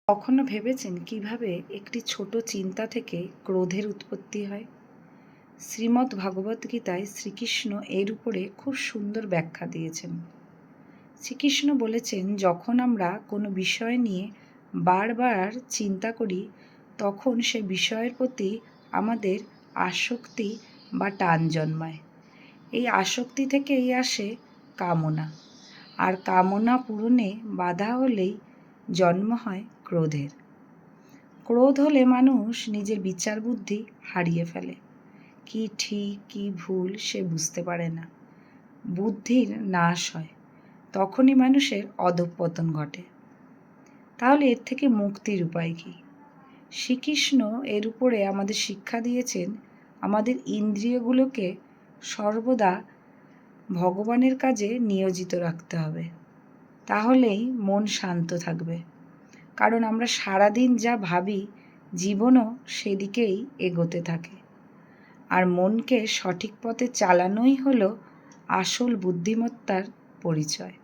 কখনো ভেবেছেন কিভাবে একটি ছোট চিন্তা থেকে ক্রোধের উৎপত্তি হয়? শ্রীমদ্ ভগবদ্গীতায় শ্রীকৃষ্ণ এর উপরে খুব সুন্দর ব্যাখ্যা দিয়েছেন। শ্রীকৃষ্ণ বলেছেন, যখন আমরা কোনো বিষয় নিয়ে বারবার চিন্তা করি তখন সে বিষয়ের প্রতি আমাদের আসক্তি বা টান জন্মায়। এই আসক্তি থেকেই আসে কামনা, আর কামনা পূরণে বাধা হলেই জন্ম হয় ক্রোধের। ক্রোধ হলে মানুষ নিজের বিচার বুদ্ধি হারিয়ে ফেলে। কি ঠিক কি ভুল সে বুঝতে পারে না। বুদ্ধির নাশ হয়, তখনই মানুষের অধঃপতন ঘটে। তাহলে এর থেকে মুক্তির উপায় কি? শ্রীকৃষ্ণ এর উপরে আমাদের শিক্ষা দিয়েছেন, আমাদের ইন্দ্রিয়গুলোকে সর্বদা ভগবানের কাজে নিয়োজিত রাখতে হবে। তাহলেই মন শান্ত থাকবে। কারণ আমরা সারাদিন যা ভাবি, জীবনও সেদিকেই এগোতে থাকে। আর মনকে সঠিক পথে চালানোই হলো আসল বুদ্ধিমত্তার পরিচয়।